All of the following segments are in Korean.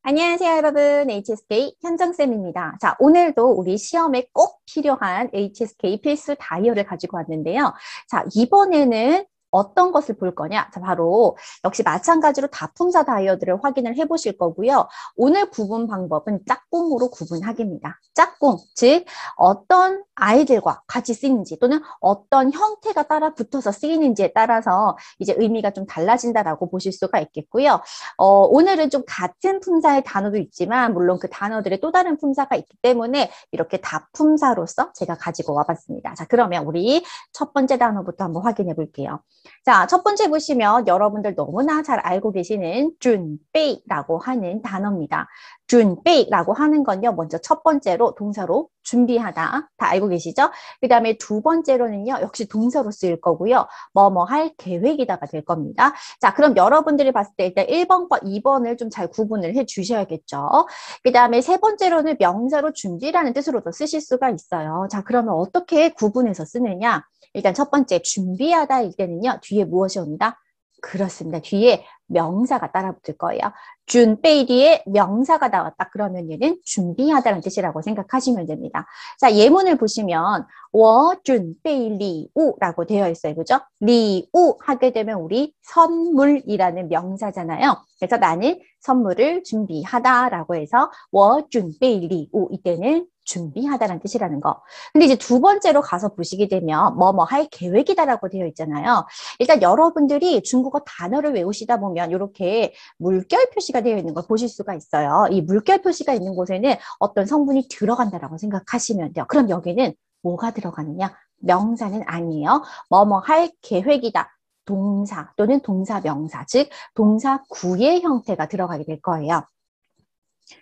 안녕하세요, 여러분. HSK 현정쌤입니다. 자, 오늘도 우리 시험에 꼭 필요한 HSK 필수 다이어를 가지고 왔는데요. 자, 이번에는 어떤 것을 볼 거냐? 자, 바로 역시 마찬가지로 다품사 다이어들을 확인을 해 보실 거고요. 오늘 구분 방법은 짝꿍으로 구분하기입니다. 짝꿍, 즉 어떤 아이들과 같이 쓰이는지 또는 어떤 형태가 따라 붙어서 쓰이는지에 따라서 이제 의미가 좀 달라진다라고 보실 수가 있겠고요. 오늘은 좀 같은 품사의 단어도 있지만 물론 그 단어들의 또 다른 품사가 있기 때문에 이렇게 다품사로서 제가 가지고 와봤습니다. 자, 그러면 우리 첫 번째 단어부터 한번 확인해 볼게요. 자, 첫 번째 보시면 여러분들 너무나 잘 알고 계시는 준비라고 하는 단어입니다. 준비라고 하는 건요, 먼저 첫 번째로 동사로 준비하다. 다 알고 계시죠? 그 다음에 두 번째로는요, 역시 동사로 쓰일 거고요. 뭐뭐 할 계획이다가 될 겁니다. 자, 그럼 여러분들이 봤을 때 일단 1번과 2번을 좀 잘 구분을 해 주셔야겠죠. 그 다음에 세 번째로는 명사로 준비라는 뜻으로도 쓰실 수가 있어요. 자, 그러면 어떻게 구분해서 쓰느냐? 일단 첫 번째 준비하다일 때는요. 뒤에 무엇이 온다? 그렇습니다. 뒤에 명사가 따라 붙을 거예요. 준비 뒤에 명사가 나왔다. 그러면 얘는 준비하다는 뜻이라고 생각하시면 됩니다. 자, 예문을 보시면 我准备礼物라고 되어 있어요. 그죠? 礼物 하게 되면 우리 선물이라는 명사잖아요. 그래서 나는 선물을 준비하다라고 해서 我准备礼物 이때는 준비하다라는 뜻이라는 거. 근데 이제 두 번째로 가서 보시게 되면 뭐뭐 할 계획이다라고 되어 있잖아요. 일단 여러분들이 중국어 단어를 외우시다 보면 이렇게 물결 표시가 되어 있는 걸 보실 수가 있어요. 이 물결 표시가 있는 곳에는 어떤 성분이 들어간다라고 생각하시면 돼요. 그럼 여기는 뭐가 들어가느냐? 명사는 아니에요. 뭐뭐 할 계획이다. 동사 또는 동사 명사, 즉 동사 구의 형태가 들어가게 될 거예요.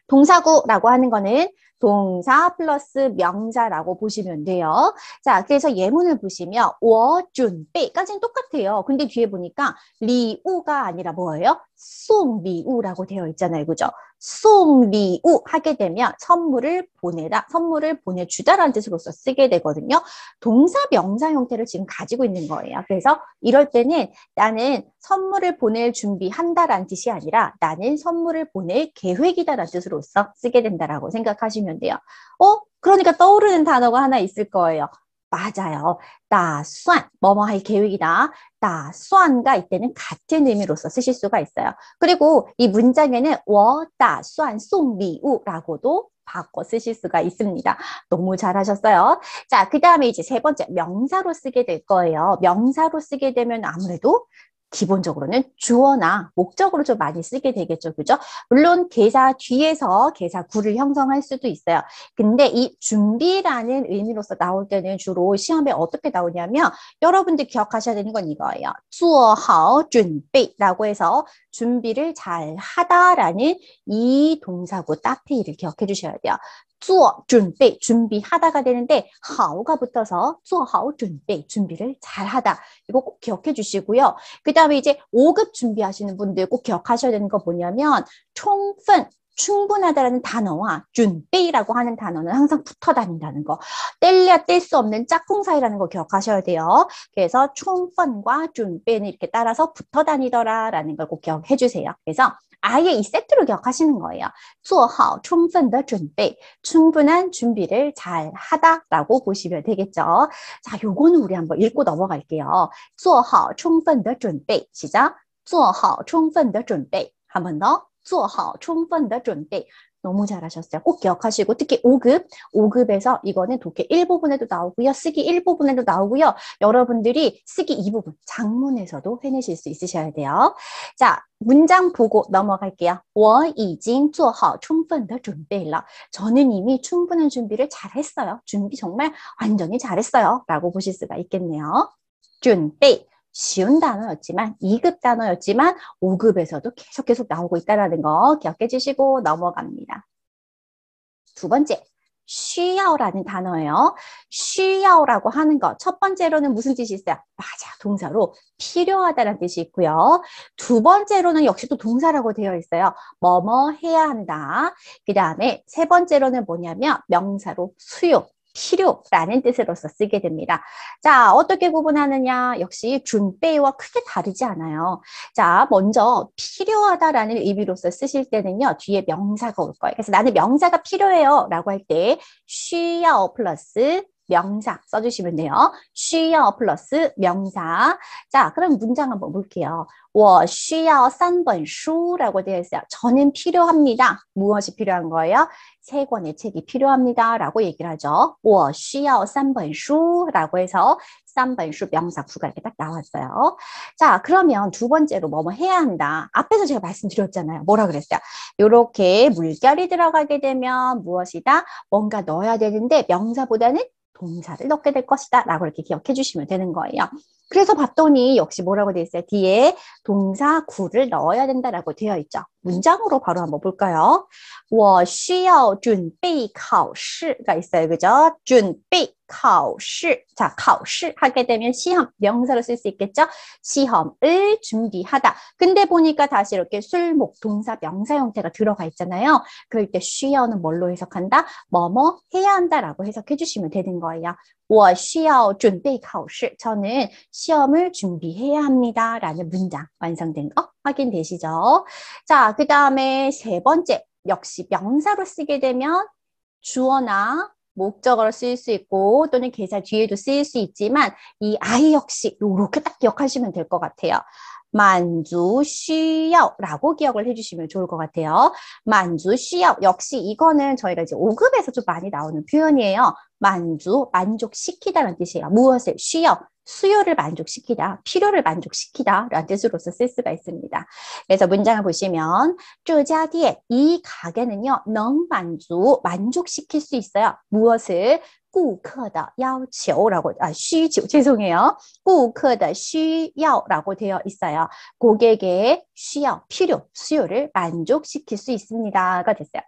동사구라고 하는 거는 동사 플러스 명사라고 보시면 돼요. 자, 그래서 예문을 보시면 我准备까지는 똑같아요. 근데 뒤에 보니까 리우가 아니라 뭐예요? 송礼物라고 되어 있잖아요. 그죠? 송礼物 하게 되면 선물을 보내다, 선물을 보내주다라는 뜻으로서 쓰게 되거든요. 동사 명사 형태를 지금 가지고 있는 거예요. 그래서 이럴 때는 나는 선물을 보낼 준비한다라는 뜻이 아니라 나는 선물을 보낼 계획이다라는 뜻으로서 쓰게 된다라고 생각하시면 돼요. 그러니까 떠오르는 단어가 하나 있을 거예요. 맞아요. 打算 뭐뭐 할 계획이다. 打算가 이때는 같은 의미로서 쓰실 수가 있어요. 그리고 이 문장에는 我打算送礼物라고도 바꿔 쓰실 수가 있습니다. 너무 잘하셨어요. 자, 그 다음에 이제 세 번째 명사로 쓰게 될 거예요. 명사로 쓰게 되면 아무래도 기본적으로는 주어나 목적으로 좀 많이 쓰게 되겠죠. 그죠? 물론 계사 뒤에서 계사 구를 형성할 수도 있어요. 근데 이 준비라는 의미로서 나올 때는 주로 시험에 어떻게 나오냐면 여러분들 기억하셔야 되는 건 이거예요. 做好 준비라고 해서 준비를 잘 하다라는 이 동사구 따뜻이를 기억해 주셔야 돼요. 做 준비, 준비하다가 되는데 好가 붙어서 做好 준비, 준비를 잘하다. 이거 꼭 기억해 주시고요. 그 다음에 이제 5급 준비하시는 분들 꼭 기억하셔야 되는 거 뭐냐면充分, 충분하다라는 단어와 준비라고 하는 단어는 항상 붙어 다닌다는 거. 뗄래야 뗄 수 없는 짝꿍 사이라는 거 기억하셔야 돼요. 그래서 충분과 준비는 이렇게 따라서 붙어 다니더라라는 걸 꼭 기억해 주세요. 그래서 아예 이 세트로 기억하시는 거예요. 做好 充分的 준비, 충분한 준비를 잘 하다라고 보시면 되겠죠. 자, 요거는 우리 한번 읽고 넘어갈게요. 做好 充分的 준비, 시작. 做好 充分的 준비, 한 번 더. 做好 充分的 준비. 너무 잘하셨어요. 꼭 기억하시고 특히 5급, 5급에서 이거는 독해 1부분에도 나오고요. 쓰기 1부분에도 나오고요. 여러분들이 쓰기 2부분, 장문에서도 해내실 수 있으셔야 돼요. 자, 문장 보고 넘어갈게요. 我已经做好充分的准备了. 저는 이미 충분한 준비를 잘했어요. 준비 정말 완전히 잘했어요. 라고 보실 수가 있겠네요. 준비. 쉬운 단어였지만 2급 단어였지만 5급에서도 계속 나오고 있다는 거 기억해 주시고 넘어갑니다. 두 번째, 需要라는 단어예요. 需要라고 하는 것. 첫 번째로는 무슨 뜻이 있어요? 맞아, 동사로 필요하다는 뜻이 있고요. 두 번째로는 역시 또 동사라고 되어 있어요. 뭐뭐 해야 한다. 그 다음에 세 번째로는 뭐냐면 명사로 수요. 필요라는 뜻으로서 쓰게 됩니다. 자, 어떻게 구분하느냐? 역시 준비와 크게 다르지 않아요. 자, 먼저 필요하다라는 의미로서 쓰실 때는요, 뒤에 명사가 올 거예요. 그래서 나는 명사가 필요해요 라고 할 때 쉬어 플러스 명사 써주시면 돼요. 쉬어 플러스 명사. 자, 그럼 문장 한번 볼게요. 我需要三本书라고 되어 있어요. 저는 필요합니다. 무엇이 필요한 거예요? 세 권의 책이 필요합니다. 라고 얘기를 하죠. 我需要三本书라고 해서 3本书 명사 구가 이렇게 딱 나왔어요. 자, 그러면 두 번째로 뭐뭐 해야 한다. 앞에서 제가 말씀드렸잖아요. 뭐라 그랬어요? 이렇게 물결이 들어가게 되면 무엇이다? 뭔가 넣어야 되는데 명사보다는 동사를 넣게 될 것이다 라고 이렇게 기억해 주시면 되는 거예요. 그래서 봤더니 역시 뭐라고 되어 있어요? 뒤에 동사 구를 넣어야 된다라고 되어 있죠. 문장으로 바로 한번 볼까요? 我需要准备考试가 있어요. 그죠? 准备考试. 자, 考试 하게 되면 시험, 명사로 쓸 수 있겠죠? 시험을 준비하다. 근데 보니까 다시 이렇게 술목, 동사, 명사 형태가 들어가 있잖아요. 그럴 때 쉬어는 뭘로 해석한다? 뭐뭐 해야 한다라고 해석해 주시면 되는 거예요. 我需要准备考试. 저는 시험을 준비해야 합니다. 라는 문장 완성된 거 확인되시죠? 자, 그 다음에 세 번째. 역시 명사로 쓰게 되면 주어나 목적어로 쓰일 수 있고 또는 계사 뒤에도 쓰일 수 있지만 이 I 역시 이렇게 딱 기억하시면 될 것 같아요. 만주 쉬어 라고 기억을 해주시면 좋을 것 같아요. 만주 쉬어 역시 이거는 저희가 이제 5급에서 좀 많이 나오는 표현이에요. 만주, 만족시키다라는 뜻이에요. 무엇을? 쉬어, 수요를 만족시키다, 필요를 만족시키다 라는 뜻으로서 쓸 수가 있습니다. 그래서 문장을 보시면 这家店, 이 가게는요, 能满足, 만족시킬 수 있어요. 무엇을? 顾客的要求라고,需求, 죄송해요. 顾客的需要라고 되어 있어요. 고객의需要, 필요, 수요를 만족시킬 수 있습니다가 됐어요.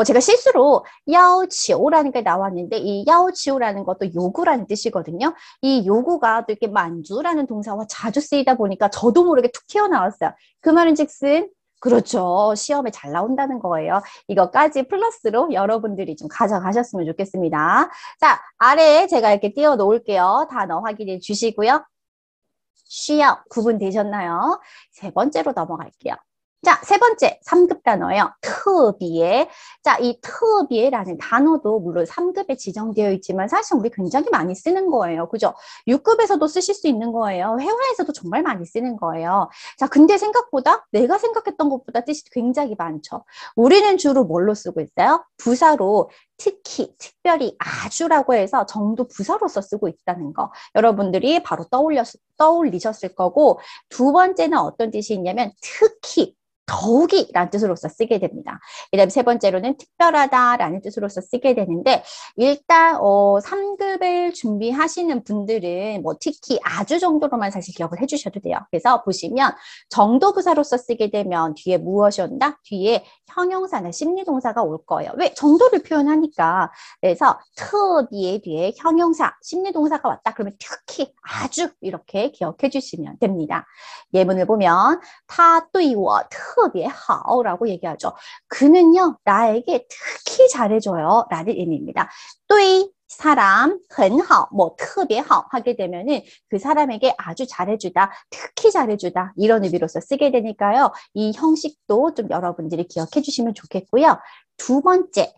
제가 실수로 要求라는 게 나왔는데 이 要求라는 것도 요구라는 뜻이거든요. 이 요구가 또 이렇게 만주라는 동사와 자주 쓰이다 보니까 저도 모르게 툭 튀어나왔어요. 그 말은 즉슨 그렇죠. 시험에 잘 나온다는 거예요. 이것까지 플러스로 여러분들이 좀 가져가셨으면 좋겠습니다. 자, 아래에 제가 이렇게 띄워 놓을게요. 단어 확인해 주시고요. 쉬어 구분되셨나요? 세 번째로 넘어갈게요. 자, 세 번째 3급 단어예요. 特别. 자, 이 特别라는 단어도 물론 3급에 지정되어 있지만 사실 우리 굉장히 많이 쓰는 거예요. 그죠? 6급에서도 쓰실 수 있는 거예요. 회화에서도 정말 많이 쓰는 거예요. 자, 근데 생각보다 내가 생각했던 것보다 뜻이 굉장히 많죠. 우리는 주로 뭘로 쓰고 있어요? 부사로 특히, 특별히, 아주라고 해서 정도 부사로서 쓰고 있다는 거. 여러분들이 바로 떠올리셨을 거고 두 번째는 어떤 뜻이 있냐면 특히, 더욱이 라는 뜻으로서 쓰게 됩니다. 그 다음에 세 번째로는 특별하다라는 뜻으로서 쓰게 되는데 일단 3급을 준비하시는 분들은 뭐 특히 아주 정도로만 사실 기억을 해주셔도 돼요. 그래서 보시면 정도부사로서 쓰게 되면 뒤에 무엇이 온다? 뒤에 형용사나 심리동사가 올 거예요. 왜? 정도를 표현하니까. 그래서 特别 뒤에 형용사, 심리동사가 왔다. 그러면 특히, 아주 이렇게 기억해 주시면 됩니다. 예문을 보면 他对我特别好라고 얘기하죠. 그는요, 나에게 특히 잘해줘요 라는 의미입니다. 对 사람, 很好, 뭐 特别好 하게 되면은 그 사람에게 아주 잘해주다, 특히 잘해주다 이런 의미로서 쓰게 되니까요. 이 형식도 좀 여러분들이 기억해 주시면 좋겠고요. 두 번째,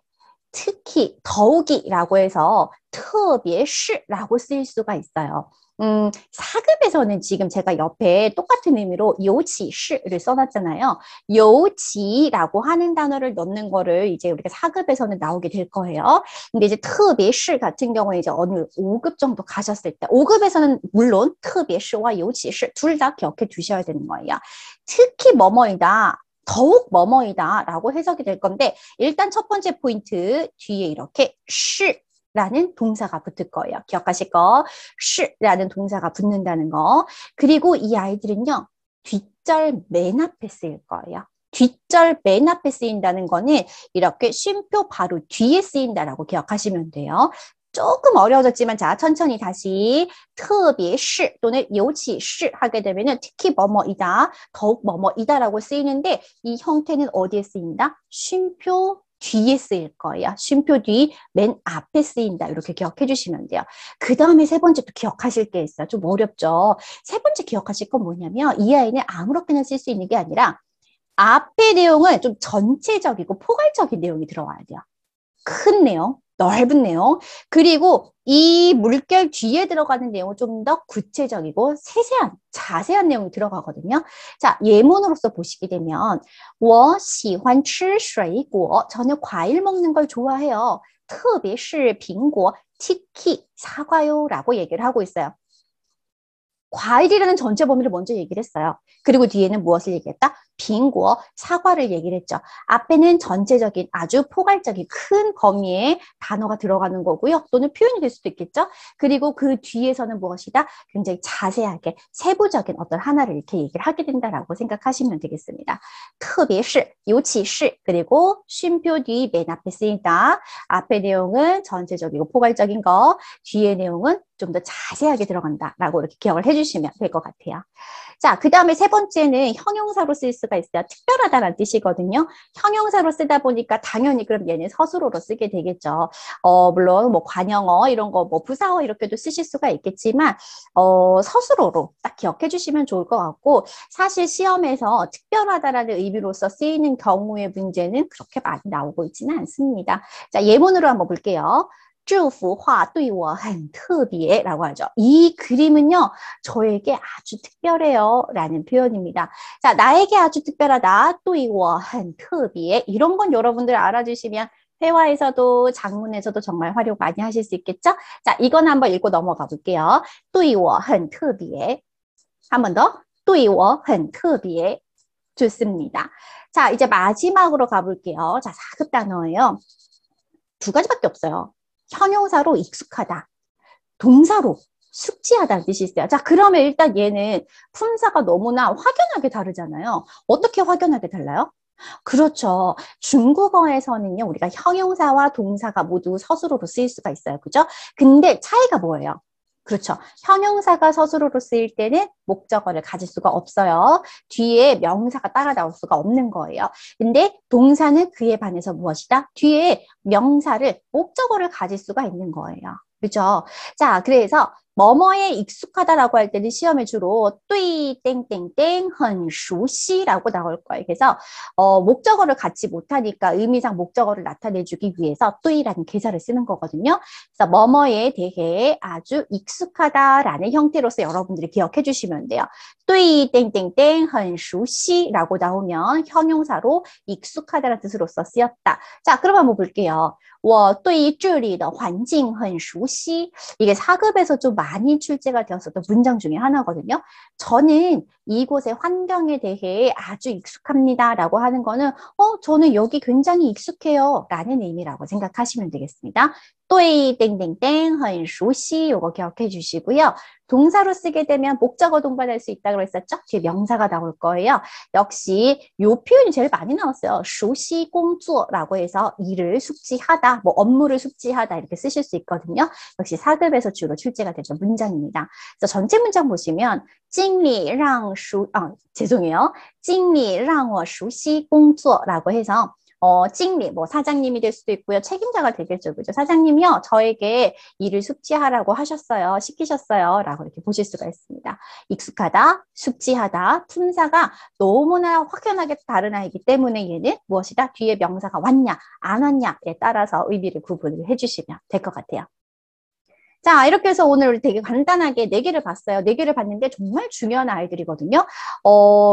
특히, 더욱이라고 해서 特别是라고 쓰일 수가 있어요. 4급에서는 지금 제가 옆에 똑같은 의미로 요치시를 써놨잖아요. 요치라고 하는 단어를 넣는 거를 이제 우리가 4급에서는 나오게 될 거예요. 근데 이제 特别是 같은 경우에 이제 어느 5급 정도 가셨을 때 5급에서는 물론 特别是와 요치시 둘 다 기억해 두셔야 되는 거예요. 특히 뭐뭐이다. 더욱 뭐뭐이다 라고 해석이 될 건데 일단 첫 번째 포인트 뒤에 이렇게 시 라는 동사가 붙을 거예요. 기억하실 거 시라는 동사가 붙는다는 거. 그리고 이 아이들은요. 뒷절 맨 앞에 쓰일 거예요. 뒷절 맨 앞에 쓰인다는 거는 이렇게 쉼표 바로 뒤에 쓰인다라고 기억하시면 돼요. 조금 어려워졌지만 자 천천히 다시 特别是 또는 尤其是 하게 되면은 특히 뭐뭐이다, 더욱 뭐뭐이다라고 쓰이는데 이 형태는 어디에 쓰인다? 쉼표 뒤에 쓰일 거예요. 쉼표 뒤 맨 앞에 쓰인다. 이렇게 기억해 주시면 돼요. 그 다음에 세 번째 또 기억하실 게 있어요. 좀 어렵죠. 세 번째 기억하실 건 뭐냐면 이 아이는 아무렇게나 쓸 수 있는 게 아니라 앞의 내용은 좀 전체적이고 포괄적인 내용이 들어와야 돼요. 큰 내용, 넓은 내용, 그리고 이 물결 뒤에 들어가는 내용은 좀 더 구체적이고 세세한, 자세한 내용이 들어가거든요. 자, 예문으로서 보시게 되면 我喜欢吃水果 저는 과일 먹는 걸 좋아해요. 特别是苹果 특히 사과요 라고 얘기를 하고 있어요. 과일이라는 전체 범위를 먼저 얘기를 했어요. 그리고 뒤에는 무엇을 얘기했다? 빙고, 사과를 얘기를 했죠. 앞에는 전체적인 아주 포괄적인 큰 범위의 단어가 들어가는 거고요. 또는 표현이 될 수도 있겠죠. 그리고 그 뒤에서는 무엇이다? 굉장히 자세하게 세부적인 어떤 하나를 이렇게 얘기를 하게 된다라고 생각하시면 되겠습니다. 特别是, 尤其是, 그리고 쉼표 뒤 맨 앞에 쓰인다. 앞의 내용은 전체적이고 포괄적인 거, 뒤의 내용은 좀 더 자세하게 들어간다라고 이렇게 기억을 해주시면 될 것 같아요. 자, 그 다음에 세 번째는 형용사로 쓸 수가 있어요. 특별하다라는 뜻이거든요. 형용사로 쓰다 보니까 당연히 그럼 얘는 서술어로 쓰게 되겠죠. 물론 뭐 관형어 이런 거 뭐 부사어 이렇게도 쓰실 수가 있겠지만 서술어로 딱 기억해 주시면 좋을 것 같고 사실 시험에서 특별하다라는 의미로서 쓰이는 경우의 문제는 그렇게 많이 나오고 있지는 않습니다. 자, 예문으로 한번 볼게요. 这幅画对我很特别라고 하죠. 이 그림은요, 저에게 아주 특별해요 라는 표현입니다. 자, 나에게 아주 특별하다. 对我很特别 이런 건 여러분들 알아주시면 회화에서도 작문에서도 정말 활용 많이 하실 수 있겠죠? 자, 이건 한번 읽고 넘어가 볼게요. 对我很特别 한 번 더. 对我很特别 좋습니다. 자, 이제 마지막으로 가볼게요. 자, 4급 단어예요. 두 가지밖에 없어요. 형용사로 익숙하다, 동사로 숙지하다는 뜻이 있어요. 자, 그러면 일단 얘는 품사가 너무나 확연하게 다르잖아요. 어떻게 확연하게 달라요? 그렇죠. 중국어에서는요, 우리가 형용사와 동사가 모두 서술어로 쓰일 수가 있어요. 그죠? 근데 차이가 뭐예요? 그렇죠. 형용사가 서술어로 쓰일 때는 목적어를 가질 수가 없어요. 뒤에 명사가 따라 나올 수가 없는 거예요. 근데 동사는 그에 반해서 무엇이다? 뒤에 명사를, 목적어를 가질 수가 있는 거예요. 그죠? 자, 그래서 뭐뭐에 익숙하다라고 할 때는 시험에 주로 对 땡땡땡 很熟悉라고 나올 거예요. 그래서 목적어를 갖지 못하니까 의미상 목적어를 나타내주기 위해서 对라는 계사를 쓰는 거거든요. 그래서 뭐뭐에 대해 아주 익숙하다라는 형태로서 여러분들이 기억해 주시면 돼요. 对 땡땡땡 很熟悉라고 나오면 형용사로 익숙하다라는 뜻으로서 쓰였다. 자, 그럼 한번 볼게요. 我对这里的环境很熟悉 이게 4급에서 좀 많이 출제가 되었었던 문장 중에 하나거든요. 저는 이곳의 환경에 대해 아주 익숙합니다 라고 하는 거는 저는 여기 굉장히 익숙해요 라는 의미라고 생각하시면 되겠습니다. 对 땡땡땡 很熟悉 이거 기억해 주시고요. 동사로 쓰게 되면 목적어 동반할 수 있다고 했었죠? 뒤에 명사가 나올 거예요. 역시 이 표현이 제일 많이 나왔어요. 熟悉工作라고 해서 일을 숙지하다, 뭐 업무를 숙지하다 이렇게 쓰실 수 있거든요. 역시 4급에서 주로 출제가 되는 문장입니다. 그래서 전체 문장 보시면 经理让죄송해요. 经理让我熟悉工作라고 해서 찡리, 뭐 사장님이 될 수도 있고요. 책임자가 되겠죠. 그죠? 사장님이요, 저에게 일을 숙지하라고 하셨어요. 시키셨어요. 라고 이렇게 보실 수가 있습니다. 익숙하다, 숙지하다, 품사가 너무나 확연하게 다른 아이기 때문에 얘는 무엇이다? 뒤에 명사가 왔냐, 안 왔냐에 따라서 의미를 구분을 해주시면 될 것 같아요. 자, 이렇게 해서 오늘 우리 되게 간단하게 4개를 봤어요. 4개를 봤는데 정말 중요한 아이들이거든요.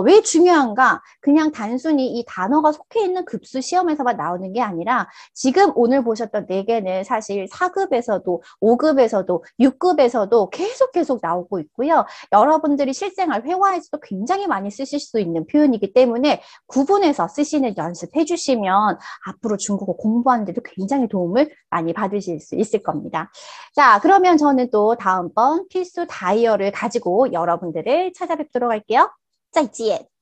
왜 중요한가? 그냥 단순히 이 단어가 속해 있는 급수 시험에서만 나오는 게 아니라 지금 오늘 보셨던 4개는 사실 4급에서도 5급에서도 6급에서도 계속 나오고 있고요. 여러분들이 실생활 회화에서도 굉장히 많이 쓰실 수 있는 표현이기 때문에 구분해서 쓰시는 연습해 주시면 앞으로 중국어 공부하는 데도 굉장히 도움을 많이 받으실 수 있을 겁니다. 자, 그러면 저는 또 다음번 필수 다이어를 가지고 여러분들을 찾아뵙도록 할게요. 再见.